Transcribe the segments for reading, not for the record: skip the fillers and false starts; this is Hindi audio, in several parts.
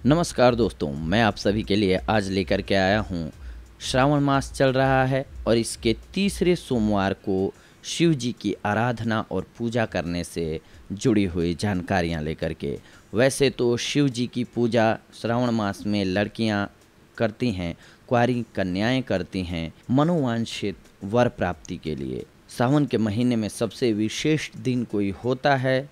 नमस्कार दोस्तों, मैं आप सभी के लिए आज लेकर के आया हूँ। श्रावण मास चल रहा है और इसके तीसरे सोमवार को शिव जी की आराधना और पूजा करने से जुड़ी हुई जानकारियाँ लेकर के। वैसे तो शिव जी की पूजा श्रावण मास में लड़कियाँ करती हैं, कुंवारी कन्याएं करती हैं मनोवांछित वर प्राप्ति के लिए। सावन के महीने में सबसे विशेष दिन कोई होता है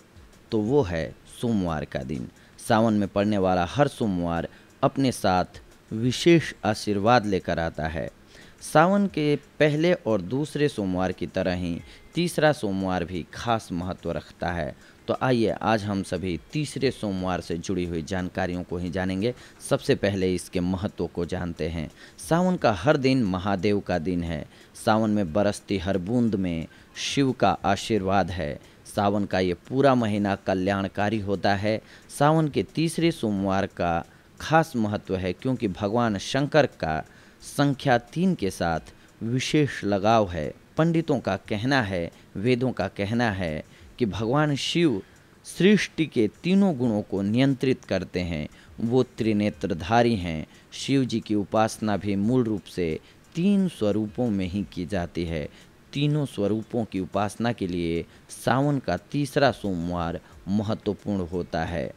तो वो है सोमवार का दिन। सावन में पड़ने वाला हर सोमवार अपने साथ विशेष आशीर्वाद लेकर आता है। सावन के पहले और दूसरे सोमवार की तरह ही तीसरा सोमवार भी खास महत्व रखता है। तो आइए आज हम सभी तीसरे सोमवार से जुड़ी हुई जानकारियों को ही जानेंगे। सबसे पहले इसके महत्व को जानते हैं। सावन का हर दिन महादेव का दिन है। सावन में बरसती हर बूंद में शिव का आशीर्वाद है। सावन का ये पूरा महीना कल्याणकारी होता है। सावन के तीसरे सोमवार का खास महत्व है क्योंकि भगवान शंकर का संख्या 3 के साथ विशेष लगाव है। पंडितों का कहना है, वेदों का कहना है कि भगवान शिव सृष्टि के तीनों गुणों को नियंत्रित करते हैं। वो त्रिनेत्रधारी हैं। शिव जी की उपासना भी मूल रूप से 3 स्वरूपों में ही की जाती है। तीनों स्वरूपों की उपासना के लिए सावन का तीसरा सोमवार महत्वपूर्ण होता है।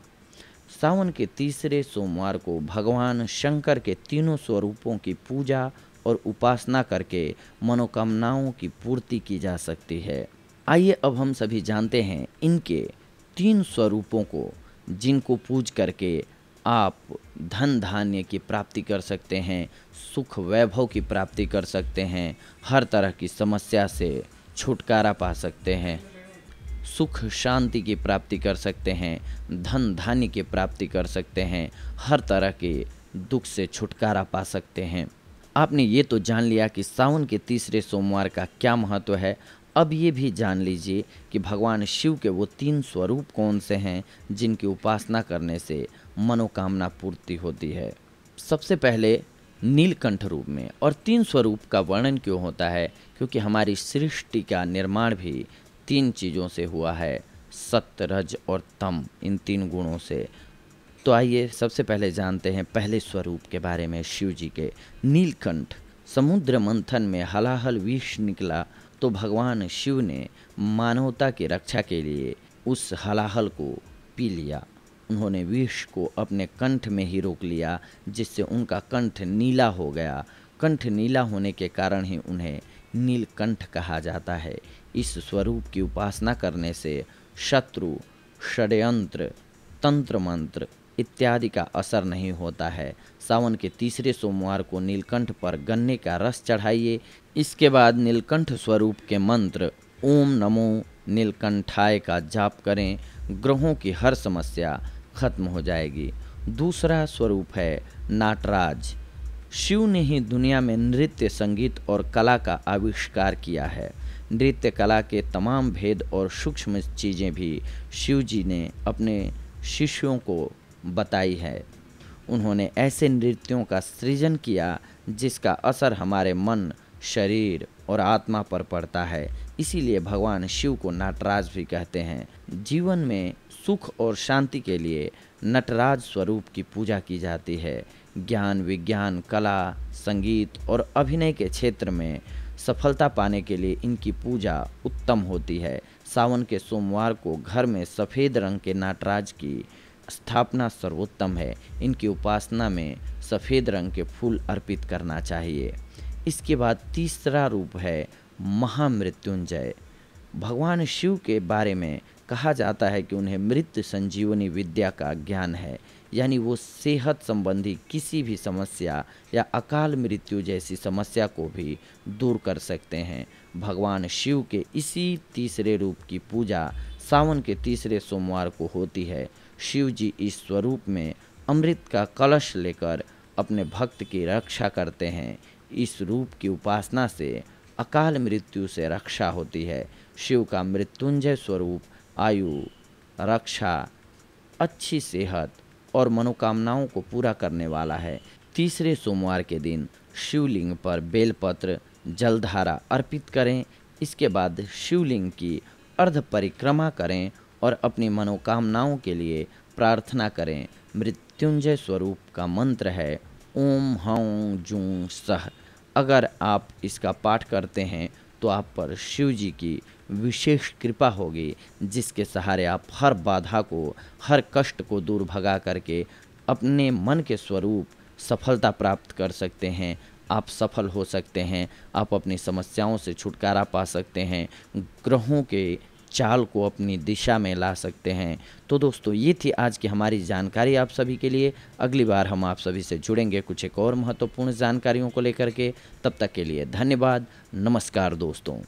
सावन के तीसरे सोमवार को भगवान शंकर के तीनों स्वरूपों की पूजा और उपासना करके मनोकामनाओं की पूर्ति की जा सकती है। आइए अब हम सभी जानते हैं इनके 3 स्वरूपों को, जिनको पूज करके आप धन धान्य की प्राप्ति कर सकते हैं, सुख वैभव की प्राप्ति कर सकते हैं, हर तरह की समस्या से छुटकारा पा सकते हैं, सुख शांति की प्राप्ति कर सकते हैं, धन धान्य की प्राप्ति कर सकते हैं, हर तरह के दुख से छुटकारा पा सकते हैं। आपने ये तो जान लिया कि सावन के तीसरे सोमवार का क्या महत्व है। अब ये भी जान लीजिए कि भगवान शिव के वो 3 स्वरूप कौन से हैं जिनकी उपासना करने से मनोकामना पूर्ति होती है। सबसे पहले नीलकंठ रूप में। और 3 स्वरूप का वर्णन क्यों होता है? क्योंकि हमारी सृष्टि का निर्माण भी 3 चीज़ों से हुआ है, सत्य, रज और तम, इन 3 गुणों से। तो आइए सबसे पहले जानते हैं पहले स्वरूप के बारे में, शिव जी के। नीलकंठ। समुद्र मंथन में हलाहल विष निकला तो भगवान शिव ने मानवता की रक्षा के लिए उस हलाहल को पी लिया। उन्होंने विष को अपने कंठ में ही रोक लिया, जिससे उनका कंठ नीला हो गया। कंठ नीला होने के कारण ही उन्हें नीलकंठ कहा जाता है। इस स्वरूप की उपासना करने से शत्रु, षड्यंत्र, तंत्र मंत्र इत्यादि का असर नहीं होता है। सावन के तीसरे सोमवार को नीलकंठ पर गन्ने का रस चढ़ाइए। इसके बाद नीलकंठ स्वरूप के मंत्र ओम नमो नीलकंठाय का जाप करें। ग्रहों की हर समस्या खत्म हो जाएगी। दूसरा स्वरूप है नाटराज। शिव ने ही दुनिया में नृत्य, संगीत और कला का आविष्कार किया है। नृत्य कला के तमाम भेद और सूक्ष्म चीज़ें भी शिव जी ने अपने शिष्यों को बताई है। उन्होंने ऐसे नृत्यों का सृजन किया जिसका असर हमारे मन, शरीर और आत्मा पर पड़ता है। इसीलिए भगवान शिव को नटराज भी कहते हैं। जीवन में सुख और शांति के लिए नटराज स्वरूप की पूजा की जाती है। ज्ञान, विज्ञान, कला, संगीत और अभिनय के क्षेत्र में सफलता पाने के लिए इनकी पूजा उत्तम होती है। सावन के सोमवार को घर में सफ़ेद रंग के नटराज की स्थापना सर्वोत्तम है। इनकी उपासना में सफ़ेद रंग के फूल अर्पित करना चाहिए। इसके बाद तीसरा रूप है महामृत्युंजय। भगवान शिव के बारे में कहा जाता है कि उन्हें मृत्यु संजीवनी विद्या का ज्ञान है, यानी वो सेहत संबंधी किसी भी समस्या या अकाल मृत्यु जैसी समस्या को भी दूर कर सकते हैं। भगवान शिव के इसी तीसरे रूप की पूजा सावन के तीसरे सोमवार को होती है। शिव जी इस स्वरूप में अमृत का कलश लेकर अपने भक्त की रक्षा करते हैं। इस रूप की उपासना से अकाल मृत्यु से रक्षा होती है। शिव का मृत्युंजय स्वरूप आयु, रक्षा, अच्छी सेहत और मनोकामनाओं को पूरा करने वाला है। तीसरे सोमवार के दिन शिवलिंग पर बेलपत्र, जलधारा अर्पित करें। इसके बाद शिवलिंग की अर्ध परिक्रमा करें और अपनी मनोकामनाओं के लिए प्रार्थना करें। मृत्युंजय स्वरूप का मंत्र है ओम हौं जूं सह। अगर आप इसका पाठ करते हैं तो आप पर शिव जी की विशेष कृपा होगी, जिसके सहारे आप हर बाधा को, हर कष्ट को दूर भगा करके अपने मन के स्वरूप सफलता प्राप्त कर सकते हैं। आप सफल हो सकते हैं, आप अपनी समस्याओं से छुटकारा पा सकते हैं, ग्रहों के चाल को अपनी दिशा में ला सकते हैं। तो दोस्तों, ये थी आज की हमारी जानकारी आप सभी के लिए। अगली बार हम आप सभी से जुड़ेंगे कुछ एक और महत्वपूर्ण जानकारियों को लेकर के। तब तक के लिए धन्यवाद। नमस्कार दोस्तों।